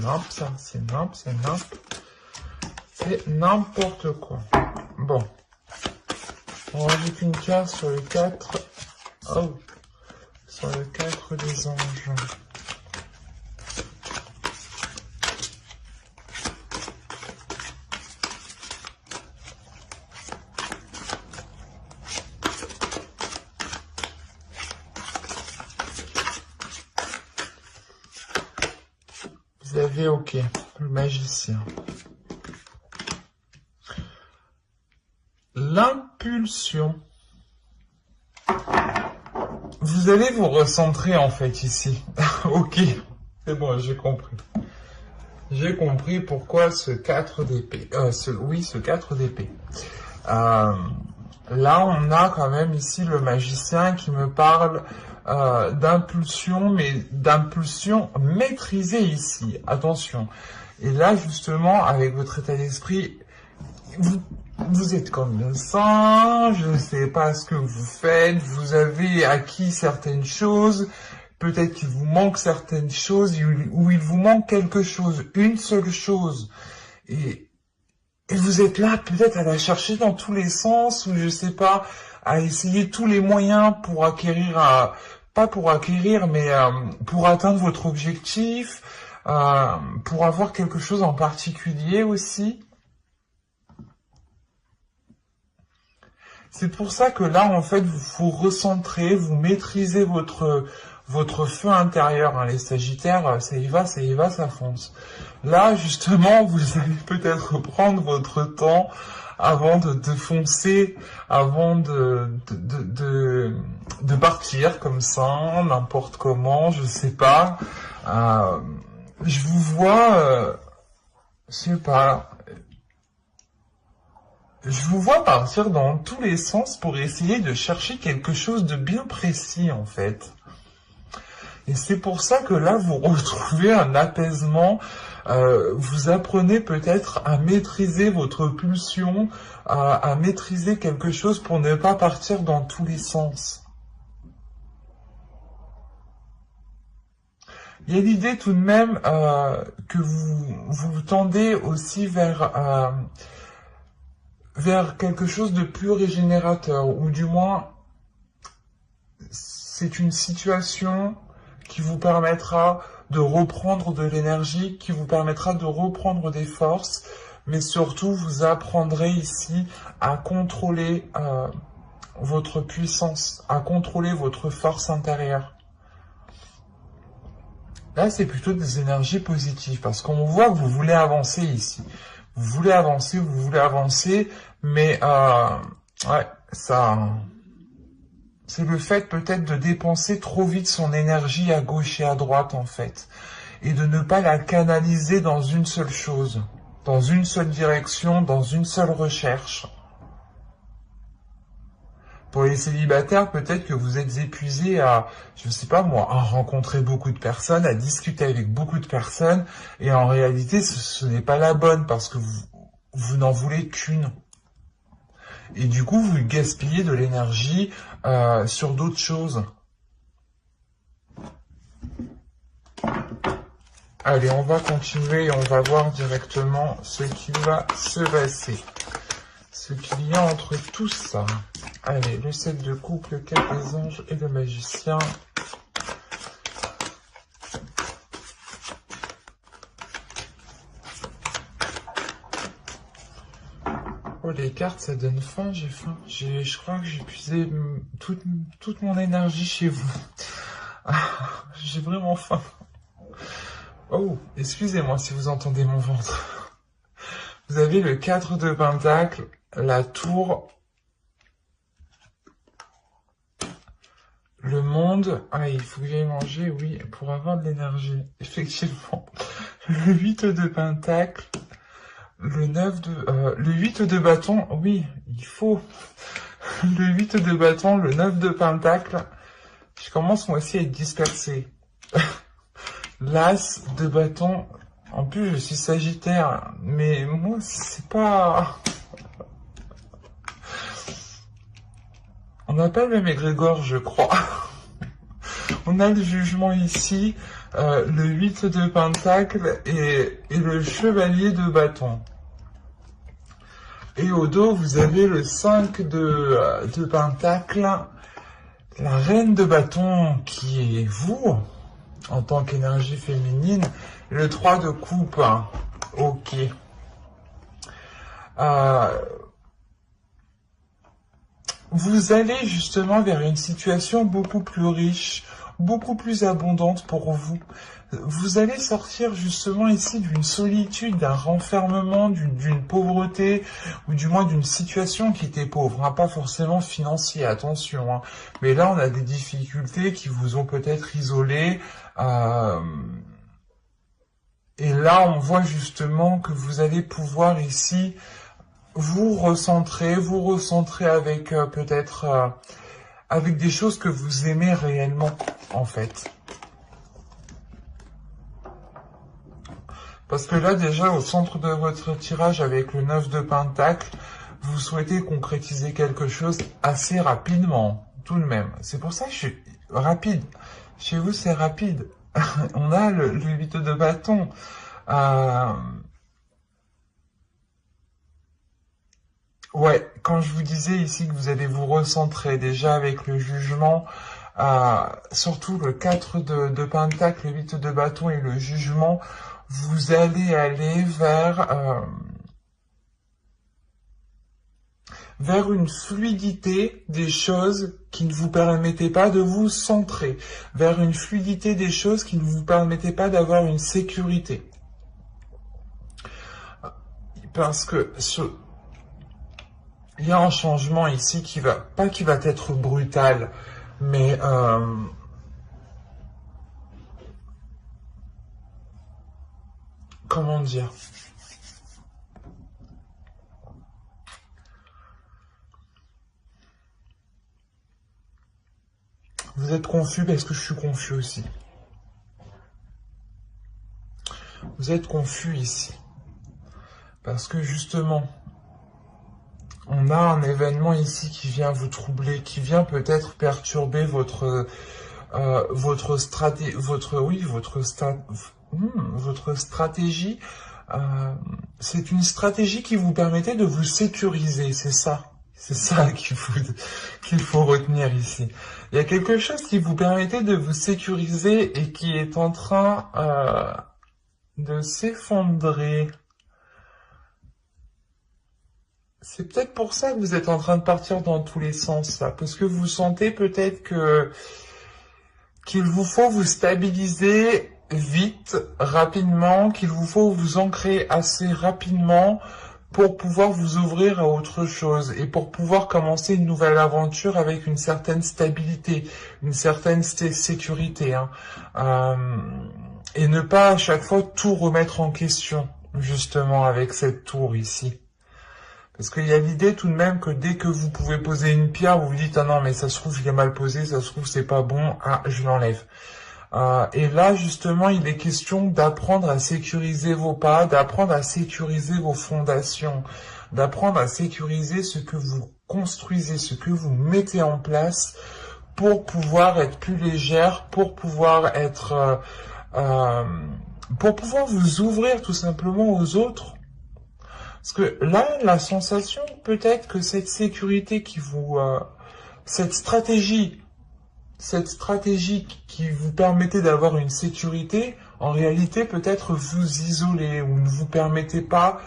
nimp, ça. C'est nimp, c'est nimp. C'est n'importe quoi. Bon. On rajoute une carte sur le 4. Oh. Sur le 4 des anges. Vous avez, ok, le magicien. L'impulsion. Vous allez vous recentrer en fait ici. Ok, c'est bon, j'ai compris. J'ai compris pourquoi ce 4 d'épée. Ce 4 d'épée. Là, on a quand même ici le magicien qui me parle d'impulsion, mais d'impulsion maîtrisée ici. Attention. Et là, justement, avec votre état d'esprit, vous êtes comme le singe, je ne sais pas ce que vous faites, vous avez acquis certaines choses, peut-être qu'il vous manque certaines choses, ou il vous manque quelque chose, une seule chose. Et vous êtes là peut-être à la chercher dans tous les sens, ou je sais pas, à essayer tous les moyens pour acquérir, pas pour acquérir, mais pour atteindre votre objectif, pour avoir quelque chose en particulier aussi. C'est pour ça que là, en fait, vous recentrez, vous maîtrisez votre feu intérieur. Hein. Les Sagittaires, ça y va, ça fonce. Là, justement, vous allez peut-être prendre votre temps avant de foncer, avant de partir comme ça, n'importe comment, je sais pas. Je vous vois, je sais pas. Je vous vois partir dans tous les sens pour essayer de chercher quelque chose de bien précis, en fait. Et c'est pour ça que là, vous retrouvez un apaisement. Vous apprenez peut-être à maîtriser votre pulsion, à maîtriser quelque chose pour ne pas partir dans tous les sens. Il y a l'idée tout de même que vous tendez aussi vers quelque chose de plus régénérateur, ou du moins, c'est une situation qui vous permettra de reprendre de l'énergie, qui vous permettra de reprendre des forces, mais surtout, vous apprendrez ici à contrôler votre puissance, à contrôler votre force intérieure. Là, c'est plutôt des énergies positives, parce qu'on voit que vous voulez avancer ici. Vous voulez avancer, mais ouais, ça, c'est le fait peut-être de dépenser trop vite son énergie à gauche et à droite en fait, et de ne pas la canaliser dans une seule chose, dans une seule direction, dans une seule recherche. Pour les célibataires, peut-être que vous êtes épuisés à, je sais pas moi, à rencontrer beaucoup de personnes, à discuter avec beaucoup de personnes, et en réalité, ce n'est pas la bonne, parce que vous n'en voulez qu'une. Et du coup, vous gaspillez de l'énergie sur d'autres choses. Allez, on va continuer et on va voir directement ce qui va se passer. Ce qu'il y a entre tout ça. Allez, le 7 de coupe, le 4 des anges et le magicien. Oh, les cartes, ça donne faim, j'ai faim. Je crois que j'ai épuisé toute mon énergie chez vous. J'ai vraiment faim. Oh, excusez-moi si vous entendez mon ventre. Vous avez le 4 de Pentacle, la tour, le monde. Ah, il faut que j'aille manger, oui, pour avoir de l'énergie. Effectivement. Le 8 de Pentacle. Le 8 de bâton, oui, il faut. Le 8 de bâton, le 9 de pentacle. Je commence moi aussi à être dispersé. L'as de bâton, en plus je suis sagittaire, mais moi c'est pas... On n'a pas le même égrégore, je crois. on a le jugement ici, le 8 de Pentacle et le chevalier de bâton. Et au dos, vous avez le 5 de Pentacle, la reine de bâton qui est vous, en tant qu'énergie féminine, et le 3 de coupe. Ok. Vous allez justement vers une situation beaucoup plus riche, beaucoup plus abondante pour vous. Vous allez sortir justement ici d'une solitude, d'un renfermement, d'une pauvreté, ou du moins d'une situation qui était pauvre, hein, pas forcément financier, attention. Hein. Mais là, on a des difficultés qui vous ont peut-être isolé. Et là, on voit justement que vous allez pouvoir ici vous recentrer avec peut-être avec des choses que vous aimez réellement, en fait. Parce que là, déjà, au centre de votre tirage, avec le 9 de Pentacle, vous souhaitez concrétiser quelque chose assez rapidement, tout de même. C'est pour ça que je suis rapide. Chez vous, c'est rapide. On a le 8 de bâton. Ouais, quand je vous disais ici que vous allez vous recentrer déjà avec le jugement, surtout le 4 de Pentacle, le 8 de bâton et le jugement, vous allez aller vers une fluidité des choses qui ne vous permettait pas de vous centrer, vers une fluidité des choses qui ne vous permettait pas d'avoir une sécurité. Parce que il y a un changement ici qui va être brutal, mais comment dire? Vous êtes confus parce que je suis confus aussi. Vous êtes confus ici. Parce que justement, on a un événement ici qui vient vous troubler, qui vient peut-être perturber votre stratégie. C'est une stratégie qui vous permettait de vous sécuriser, c'est ça. C'est ça qu'il faut retenir ici. Il y a quelque chose qui vous permettait de vous sécuriser et qui est en train de s'effondrer. C'est peut-être pour ça que vous êtes en train de partir dans tous les sens, là, parce que vous sentez peut-être qu'il vous faut vous stabiliser vite, rapidement, qu'il vous faut vous ancrer assez rapidement pour pouvoir vous ouvrir à autre chose et pour pouvoir commencer une nouvelle aventure avec une certaine stabilité, une certaine sécurité, hein. Et ne pas à chaque fois tout remettre en question, justement, avec cette tour ici. Parce qu'il y a l'idée tout de même que dès que vous pouvez poser une pierre, vous vous dites « Ah non, mais ça se trouve, il est mal posé, ça se trouve, c'est pas bon, ah, je l'enlève. » Et là, justement, il est question d'apprendre à sécuriser vos pas, d'apprendre à sécuriser vos fondations, d'apprendre à sécuriser ce que vous construisez, ce que vous mettez en place pour pouvoir être plus légère, pour pouvoir vous ouvrir tout simplement aux autres. Parce que là, la sensation, peut-être que cette sécurité cette stratégie qui vous permettait d'avoir une sécurité, en réalité, peut-être vous isoler ou ne vous permettez pas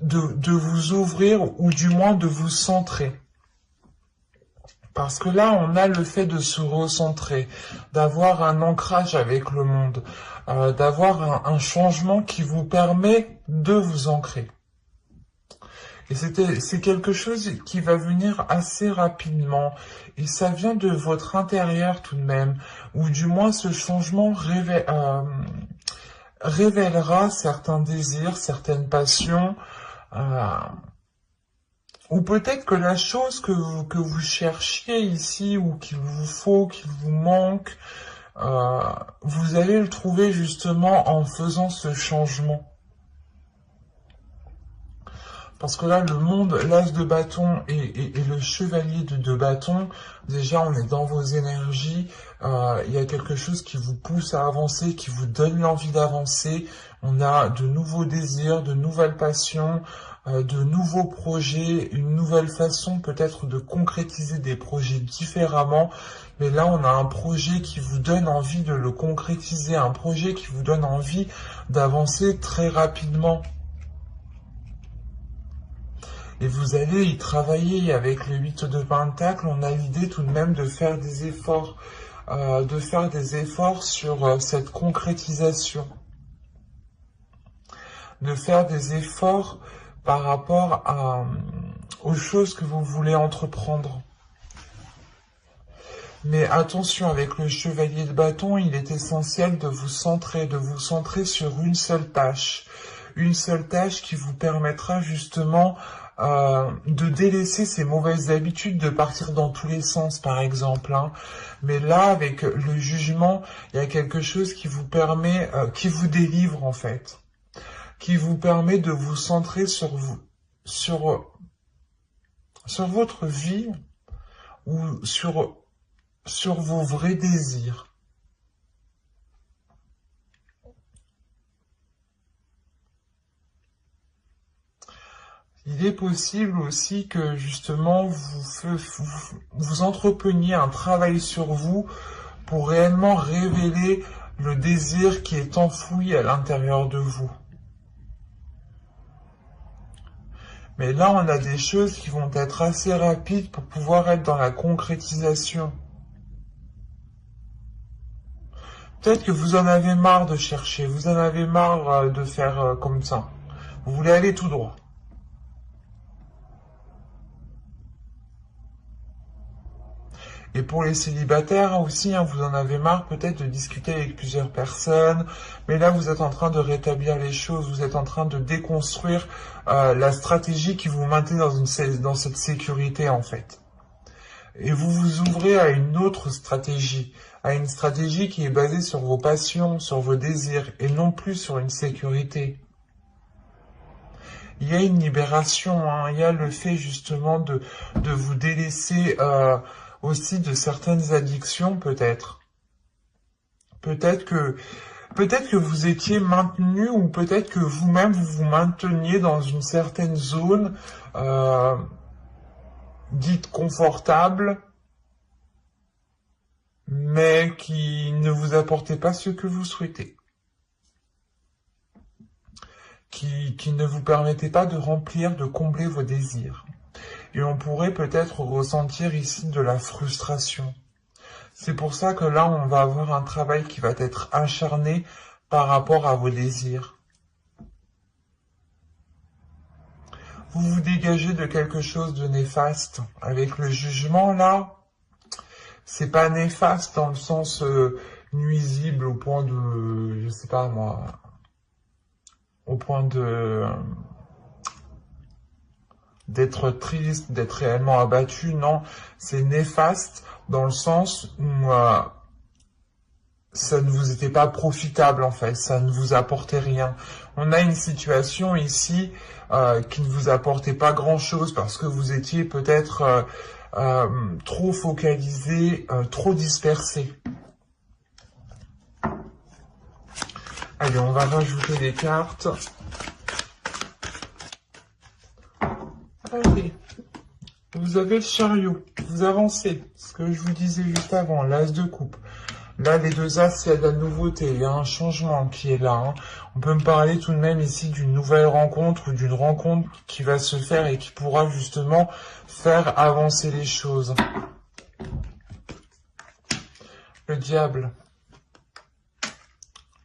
de vous ouvrir ou du moins de vous centrer. Parce que là, on a le fait de se recentrer, d'avoir un ancrage avec le monde, d'avoir un changement qui vous permet de vous ancrer. Et c'est quelque chose qui va venir assez rapidement. Et ça vient de votre intérieur tout de même. Ou du moins, ce changement révélera certains désirs, certaines passions. Ou peut-être que la chose que vous cherchiez ici, ou qu'il vous faut, qu'il vous manque, vous allez le trouver justement en faisant ce changement. Parce que là, le monde, l'as de bâton et le chevalier de bâton, déjà, on est dans vos énergies. Il y a quelque chose qui vous pousse à avancer, qui vous donne l'envie d'avancer. On a de nouveaux désirs, de nouvelles passions, de nouveaux projets, une nouvelle façon peut-être de concrétiser des projets différemment. Mais là, on a un projet qui vous donne envie de le concrétiser, un projet qui vous donne envie d'avancer très rapidement. Et vous allez y travailler avec le 8 de Pentacle. On a l'idée tout de même de faire des efforts, sur cette concrétisation. De faire des efforts par rapport aux choses que vous voulez entreprendre. Mais attention, avec le chevalier de bâton, il est essentiel de vous centrer sur une seule tâche. Une seule tâche qui vous permettra justement de délaisser ces mauvaises habitudes, de partir dans tous les sens, par exemple. Hein. Mais là, avec le jugement, il y a quelque chose qui vous permet, qui vous délivre en fait, qui vous permet de vous centrer sur vous, sur votre vie ou sur vos vrais désirs. Il est possible aussi que justement vous entrepreniez un travail sur vous pour réellement révéler le désir qui est enfoui à l'intérieur de vous. Mais là, on a des choses qui vont être assez rapides pour pouvoir être dans la concrétisation. Peut-être que vous en avez marre de chercher, vous en avez marre de faire comme ça. Vous voulez aller tout droit. Et pour les célibataires aussi, hein, vous en avez marre peut-être de discuter avec plusieurs personnes, mais là vous êtes en train de rétablir les choses, vous êtes en train de déconstruire la stratégie qui vous maintient dans cette sécurité en fait. Et vous vous ouvrez à une autre stratégie, à une stratégie qui est basée sur vos passions, sur vos désirs, et non plus sur une sécurité. Il y a une libération, hein, il y a le fait justement de vous délaisser aussi de certaines addictions peut-être. Peut-être que vous étiez maintenu ou peut-être que vous-même vous vous mainteniez dans une certaine zone dite confortable, mais qui ne vous apportait pas ce que vous souhaitez. Qui ne vous permettait pas de remplir, de combler vos désirs. Et on pourrait peut-être ressentir ici de la frustration. C'est pour ça que là, on va avoir un travail qui va être acharné par rapport à vos désirs. Vous vous dégagez de quelque chose de néfaste. Avec le jugement, là, c'est pas néfaste dans le sens nuisible au point de, je sais pas moi, au point de d'être triste, d'être réellement abattu, non, c'est néfaste dans le sens où ça ne vous était pas profitable en fait, ça ne vous apportait rien. On a une situation ici qui ne vous apportait pas grand-chose parce que vous étiez peut-être trop focalisé, trop dispersé. Allez, on va rajouter des cartes. Allez, vous avez le chariot, vous avancez, ce que je vous disais juste avant, l'as de coupe. Là, les deux as, il y a de la nouveauté, il y a un changement qui est là. Hein. On peut me parler tout de même ici d'une nouvelle rencontre ou d'une rencontre qui va se faire et qui pourra justement faire avancer les choses. Le diable.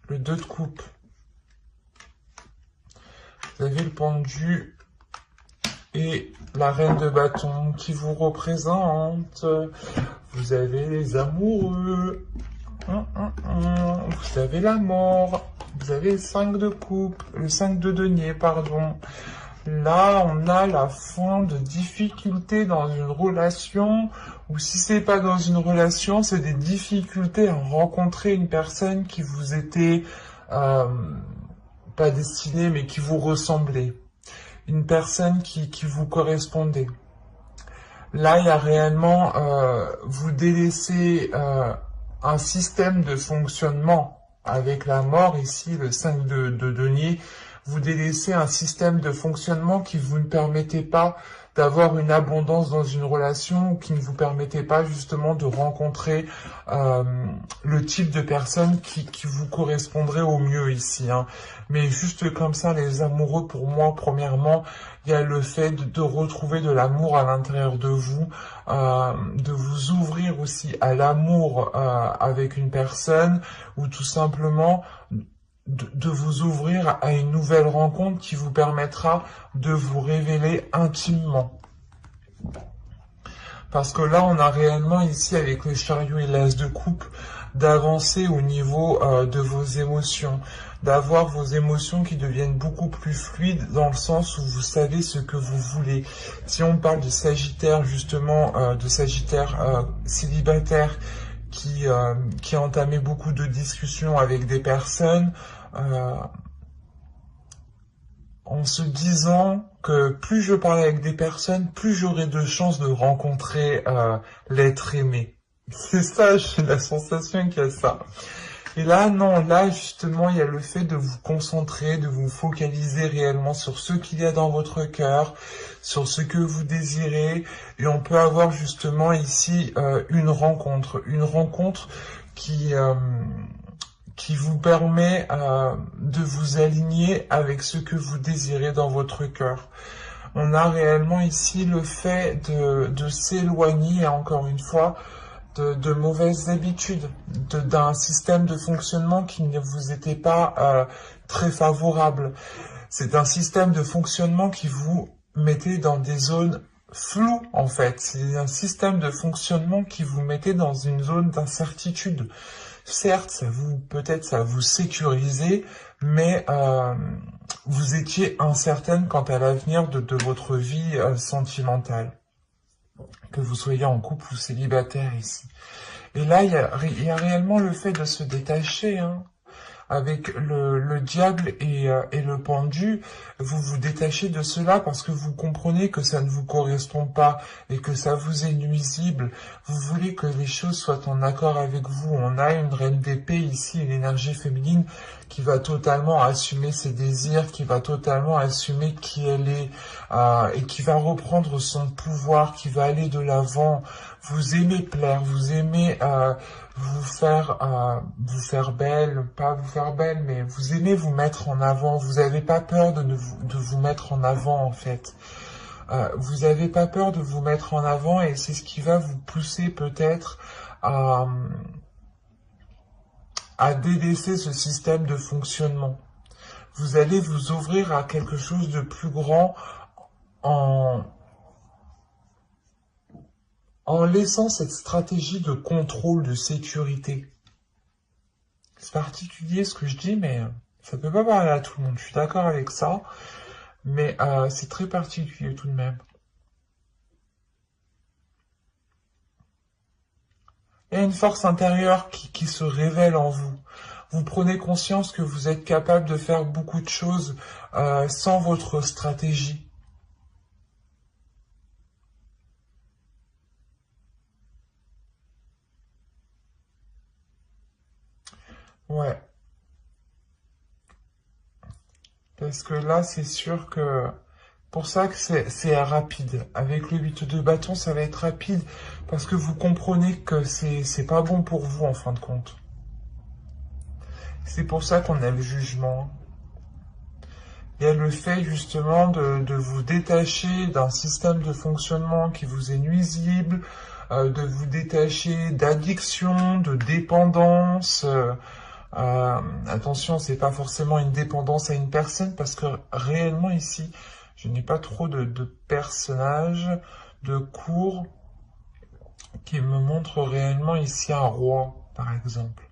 Le 2 de coupe. Vous avez le pendu. Et la reine de bâton qui vous représente. Vous avez les amoureux. Vous avez la mort. Vous avez le 5 de coupe. Le 5 de denier, pardon. Là, on a la fin de difficultés dans une relation. Ou si c'est pas dans une relation, c'est des difficultés à rencontrer une personne qui vous était pas destinée, mais qui vous ressemblait. une personne qui vous correspondait. Là, il y a réellement, vous délaissez un système de fonctionnement avec la mort, ici, le 5 de denier. Vous délaissez un système de fonctionnement qui vous ne permettait pas d'avoir une abondance dans une relation, ou qui ne vous permettait pas justement de rencontrer le type de personne qui vous correspondrait au mieux ici. Hein. Mais juste comme ça, les amoureux, pour moi, premièrement, il y a le fait de retrouver de l'amour à l'intérieur de vous ouvrir aussi à l'amour avec une personne, ou tout simplement de vous ouvrir à une nouvelle rencontre qui vous permettra de vous révéler intimement. Parce que là, on a réellement ici, avec le chariot et l'as de coupe, d'avancer au niveau de vos émotions, d'avoir vos émotions qui deviennent beaucoup plus fluides dans le sens où vous savez ce que vous voulez. Si on parle de Sagittaire, justement, de Sagittaire célibataire, qui a entamé beaucoup de discussions avec des personnes, en se disant que plus je parle avec des personnes, plus j'aurai de chances de rencontrer l'être aimé. C'est ça, j'ai la sensation qu'il y a ça. Et là, non, là, justement, il y a le fait de vous concentrer, de vous focaliser réellement sur ce qu'il y a dans votre cœur, sur ce que vous désirez. Et on peut avoir justement ici une rencontre qui vous permet de vous aligner avec ce que vous désirez dans votre cœur. On a réellement ici le fait de s'éloigner, encore une fois, de mauvaises habitudes, d'un système de fonctionnement qui ne vous était pas très favorable. C'est un système de fonctionnement qui vous mettait dans des zones floues, en fait. C'est un système de fonctionnement qui vous mettait dans une zone d'incertitude. Certes, peut-être ça vous sécurisait, mais vous étiez incertaine quant à l'avenir de votre vie sentimentale. Que vous soyez en couple ou célibataire ici. Et là, il y a réellement le fait de se détacher, hein. Avec le diable et le pendu, vous vous détachez de cela parce que vous comprenez que ça ne vous correspond pas et que ça vous est nuisible. Vous voulez que les choses soient en accord avec vous. On a une reine d'épée ici, une énergie féminine qui va totalement assumer ses désirs, qui va totalement assumer qui elle est et qui va reprendre son pouvoir, qui va aller de l'avant. Vous aimez plaire, vous aimez vous faire belle, pas vous faire belle, mais vous aimez vous mettre en avant. Vous n'avez pas peur de vous mettre en avant, en fait. Vous n'avez pas peur de vous mettre en avant et c'est ce qui va vous pousser peut-être à délaisser ce système de fonctionnement. Vous allez vous ouvrir à quelque chose de plus grand en laissant cette stratégie de contrôle, de sécurité. C'est particulier ce que je dis, mais ça peut pas parler à tout le monde. Je suis d'accord avec ça, mais c'est très particulier tout de même. Il y a une force intérieure qui se révèle en vous. Vous prenez conscience que vous êtes capable de faire beaucoup de choses sans votre stratégie. Ouais. Parce que là, c'est sûr que... Pour ça que c'est rapide. Avec le 8 de bâton, ça va être rapide. Parce que vous comprenez que c'est pas bon pour vous, en fin de compte. C'est pour ça qu'on a le jugement. Il y a le fait, justement, de vous détacher d'un système de fonctionnement qui vous est nuisible, de vous détacher d'addiction, de dépendance... attention, c'est pas forcément une dépendance à une personne parce que réellement ici, je n'ai pas trop de personnages, de cours qui me montrent réellement ici un roi, par exemple.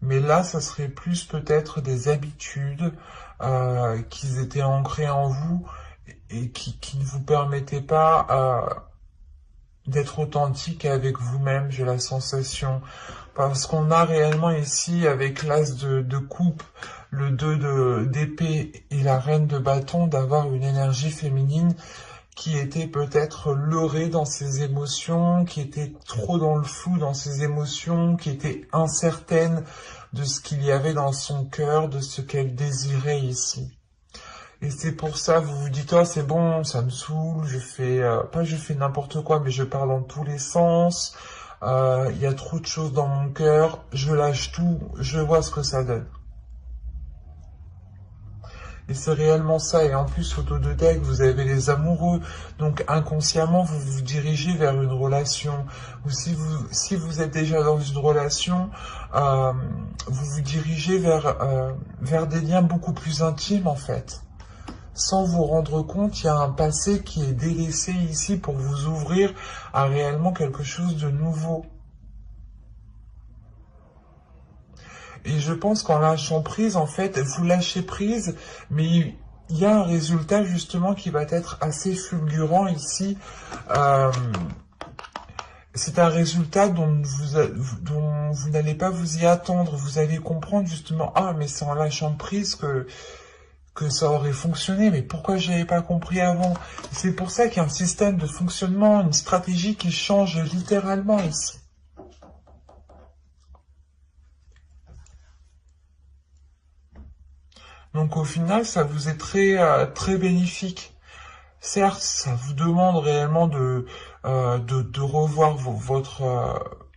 Mais là, ça serait plus peut-être des habitudes qui étaient ancrées en vous et qui ne vous permettaient pas d'être authentique avec vous-même, j'ai la sensation. Parce qu'on a réellement ici, avec l'as de coupe, le 2 d'épée et la reine de bâton, d'avoir une énergie féminine qui était peut-être leurrée dans ses émotions, qui était trop dans le flou dans ses émotions, qui était incertaine de ce qu'il y avait dans son cœur, de ce qu'elle désirait ici. Et c'est pour ça, vous vous dites, oh c'est bon, ça me saoule, pas je fais n'importe quoi, mais je pars dans tous les sens, il y a trop de choses dans mon cœur, je lâche tout, je vois ce que ça donne. Et c'est réellement ça, et en plus au dos de deck, vous avez les amoureux, donc inconsciemment vous vous dirigez vers une relation, ou si vous êtes déjà dans une relation, vous vous dirigez vers des liens beaucoup plus intimes en fait. Sans vous rendre compte, il y a un passé qui est délaissé ici pour vous ouvrir à réellement quelque chose de nouveau. Et je pense qu'en lâchant prise, en fait, vous lâchez prise, mais il y a un résultat justement qui va être assez fulgurant ici. C'est un résultat dont vous n'allez pas vous y attendre. Vous allez comprendre justement, ah mais c'est en lâchant prise que ça aurait fonctionné, mais pourquoi je n'avais pas compris avant? C'est pour ça qu'il y a un système de fonctionnement, une stratégie qui change littéralement ici. Donc au final, ça vous est très bénéfique. Certes, ça vous demande réellement de revoir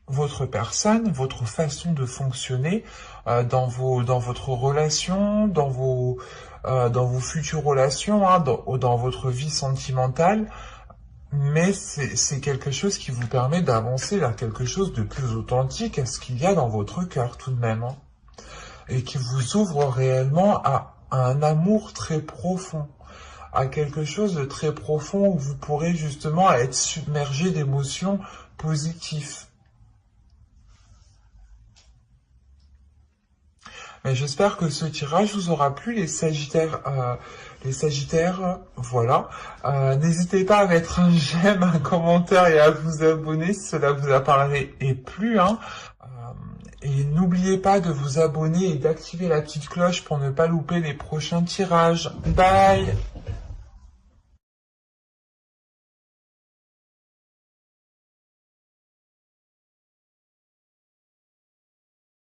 votre personne, votre façon de fonctionner dans votre relation, dans vos futures relations, hein, dans votre vie sentimentale. Mais c'est quelque chose qui vous permet d'avancer vers quelque chose de plus authentique à ce qu'il y a dans votre cœur tout de même, hein, et qui vous ouvre réellement à un amour très profond, à quelque chose de très profond où vous pourrez justement être submergé d'émotions positives. Mais j'espère que ce tirage vous aura plu, les Sagittaires. Voilà. N'hésitez pas à mettre un j'aime, un commentaire et à vous abonner si cela vous a parlé et plu, hein. Et n'oubliez pas de vous abonner et d'activer la petite cloche pour ne pas louper les prochains tirages. Bye!